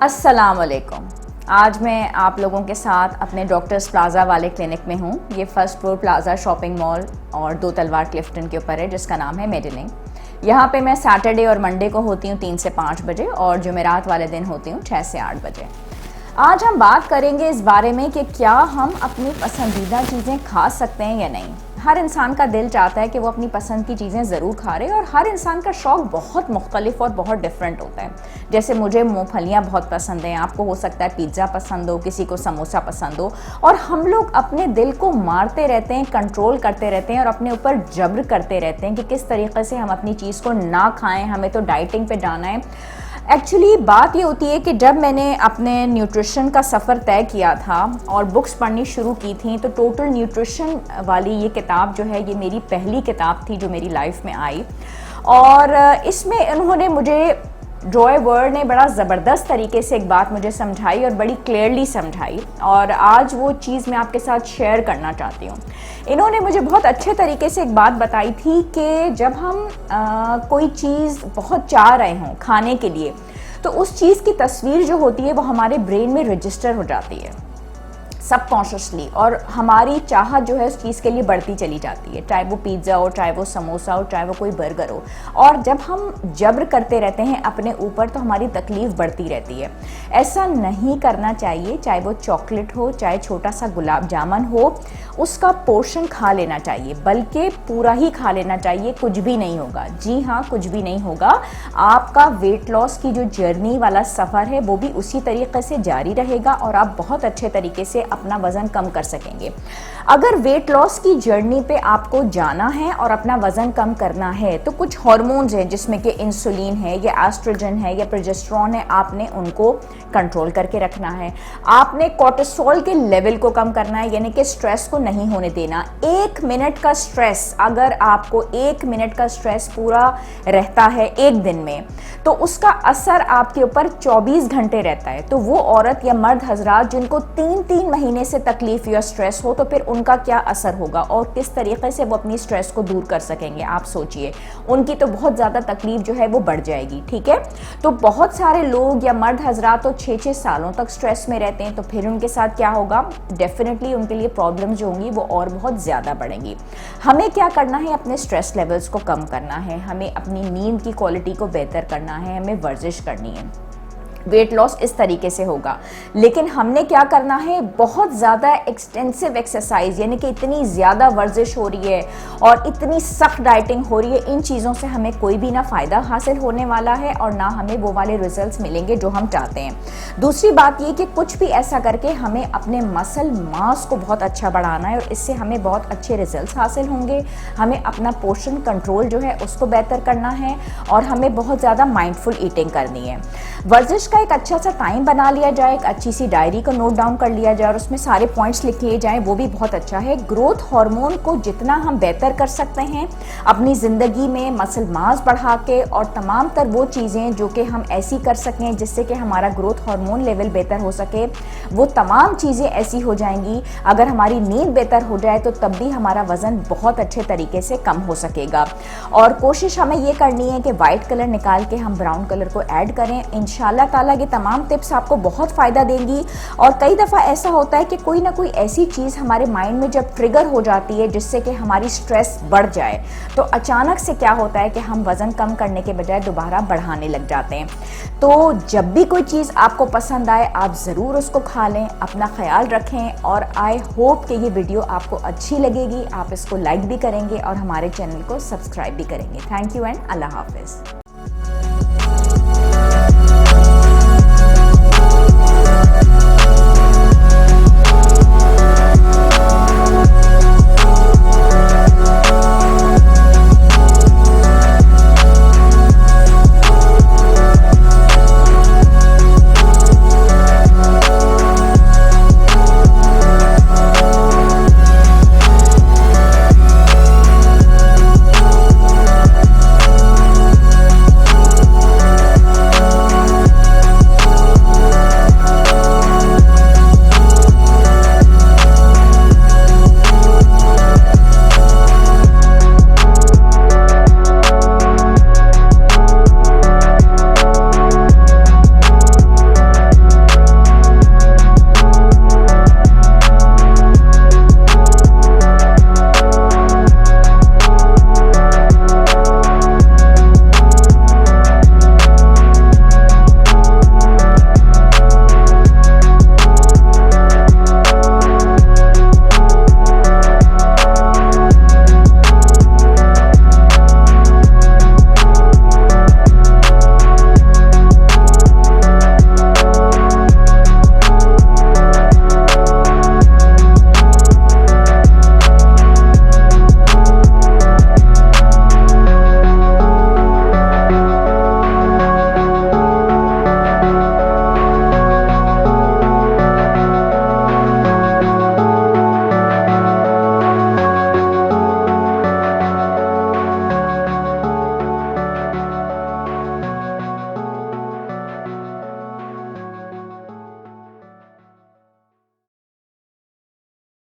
अस्सलाम वालेकुम। आज मैं आप लोगों के साथ अपने डॉक्टर्स प्लाज़ा वाले क्लिनिक में हूँ। ये first floor plaza shopping mall और 2 तलवार क्लिफ्टन के ऊपर है, जिसका नाम है मेडलिंग। यहाँ पे मैं सैटरडे और मंडे को होती हूँ 3 से 5 बजे और जुमेरात वाले दिन होती हूँ 6 से 8 बजे। आज हम बात करेंगे इस बारे में कि क्या हम अपनी पसंदीदा चीज़ें खा सकते हैं या नहीं। हर इंसान का दिल चाहता है कि वो अपनी पसंद की चीज़ें ज़रूर खा रहे, और हर इंसान का शौक़ बहुत मुख्तलिफ और बहुत डिफरेंट होता है। जैसे मुझे मूंगफलियाँ बहुत पसंद हैं, आपको हो सकता है पिज़्ज़ा पसंद हो, किसी को समोसा पसंद हो। और हम लोग अपने दिल को मारते रहते हैं, कंट्रोल करते रहते हैं और अपने ऊपर जब्र करते रहते हैं कि किस तरीके से हम अपनी चीज़ को ना खाएँ, हमें तो डाइटिंग पे जाना है। एक्चुअली बात ये होती है कि जब मैंने अपने न्यूट्रिशन का सफ़र तय किया था और बुक्स पढ़नी शुरू की थी, तो टोटल न्यूट्रिशन वाली ये किताब जो है, ये मेरी पहली किताब थी जो मेरी लाइफ में आई। और इसमें उन्होंने मुझे, जॉय वर्ड ने बड़ा ज़बरदस्त तरीके से एक बात मुझे समझाई और बड़ी क्लियरली समझाई, और आज वो चीज़ मैं आपके साथ शेयर करना चाहती हूँ। इन्होंने मुझे बहुत अच्छे तरीके से एक बात बताई थी कि जब हम कोई चीज़ बहुत चाह रहे हों खाने के लिए, तो उस चीज़ की तस्वीर जो होती है वो हमारे ब्रेन में रजिस्टर हो जाती है सबकॉन्शियसली, और हमारी चाहत जो है उस चीज़ के लिए बढ़ती चली जाती है, चाहे वो पिज़्ज़ा हो, चाहे वो समोसा हो, चाहे वो कोई बर्गर हो। और जब हम जब्र करते रहते हैं अपने ऊपर, तो हमारी तकलीफ़ बढ़ती रहती है। ऐसा नहीं करना चाहिए। चाहे वो चॉकलेट हो, चाहे छोटा सा गुलाब जामुन हो, उसका पोर्शन खा लेना चाहिए, बल्कि पूरा ही खा लेना चाहिए। कुछ भी नहीं होगा, जी हाँ, कुछ भी नहीं होगा। आपका वेट लॉस की जो जर्नी वाला सफ़र है वो भी उसी तरीके से जारी रहेगा और आप बहुत अच्छे तरीके से अपना वज़न कम कर सकेंगे। अगर वेट लॉस की जर्नी पे आपको जाना है और अपना वज़न कम करना है, तो कुछ हार्मोन्स हैं जिसमें कि इंसुलिन है या एस्ट्रोजन है या प्रोजेस्टेरोन है, आपने उनको कंट्रोल करके रखना है। आपने कोर्टिसोल के लेवल को कम करना है, यानी कि स्ट्रेस को नहीं होने देना। 1 मिनट का स्ट्रेस, अगर आपको 1 मिनट का स्ट्रेस पूरा रहता है एक दिन में, तो उसका असर आपके ऊपर 24 घंटे रहता है। तो वो औरत या मर्द हजरात जिनको 3-3 महीने से तकलीफ या स्ट्रेस हो, तो फिर उनका क्या असर होगा और किस तरीके से वो अपनी स्ट्रेस को दूर कर सकेंगे, आप सोचिए। उनकी तो बहुत ज़्यादा तकलीफ जो है वो बढ़ जाएगी, ठीक है। तो बहुत सारे लोग या मर्द हजरात तो 6-6 सालों तक स्ट्रेस में रहते हैं, तो फिर उनके साथ क्या होगा? डेफिनेटली उनके लिए प्रॉब्लम्स जो होंगी वो और बहुत ज़्यादा बढ़ेंगी। हमें क्या करना है? अपने स्ट्रेस लेवल्स को कम करना है, हमें अपनी नींद की क्वालिटी को बेहतर करना है, हमें वर्जिश करनी है। वेट लॉस इस तरीके से होगा, लेकिन हमने क्या करना है? बहुत ज़्यादा एक्सटेंसिव एक्सरसाइज, यानी कि इतनी ज़्यादा वर्जिश हो रही है और इतनी सख्त डाइटिंग हो रही है, इन चीज़ों से हमें कोई भी ना फ़ायदा हासिल होने वाला है और ना हमें वो वाले रिजल्ट्स मिलेंगे जो हम चाहते हैं। दूसरी बात ये कि कुछ भी ऐसा करके हमें अपने मसल मास को बहुत अच्छा बढ़ाना है, और इससे हमें बहुत अच्छे रिजल्ट्स हासिल होंगे। हमें अपना पोर्शन कंट्रोल जो है उसको बेहतर करना है, और हमें बहुत ज़्यादा माइंडफुल ईटिंग करनी है। वर्जिश का एक अच्छा सा टाइम बना लिया जाए, एक अच्छी सी डायरी को नोट डाउन कर लिया जाए और उसमें सारे पॉइंट्स लिख लिए जाएं, वो भी बहुत अच्छा है। ग्रोथ हार्मोन को जितना हम बेहतर कर सकते हैं अपनी ज़िंदगी में, मसल मास बढ़ा के, और तमाम तर वो चीज़ें जो कि हम ऐसी कर सकें जिससे कि हमारा ग्रोथ हार्मोन लेवल बेहतर हो सके, वो तमाम चीज़ें ऐसी हो जाएंगी। अगर हमारी नींद बेहतर हो जाए तो तब भी हमारा वज़न बहुत अच्छे तरीके से कम हो सकेगा। और कोशिश हमें ये करनी है कि वाइट कलर निकाल के हम ब्राउन कलर को ऐड करें। इंशाल्लाह ताला ये तमाम टिप्स आपको बहुत फ़ायदा देंगी। और कई दफ़ा ऐसा होता है कि कोई ना कोई ऐसी चीज़ हमारे माइंड में जब ट्रिगर हो जाती है जिससे कि हमारी स्ट्रेस बढ़ जाए, तो अचानक से क्या होता है कि हम वज़न कम करने के बजाय दोबारा बढ़ाने लग जाते हैं। तो जब भी कोई चीज़ आपको पसंद आए, आप ज़रूर उसको खा लें, अपना ख्याल रखें। और आई होप कि ये वीडियो आपको अच्छी लगेगी, आप इसको लाइक भी करेंगे और हमारे चैनल को सब्सक्राइब भी करेंगे। थैंक यू एंड अल्लाह हाफिज़।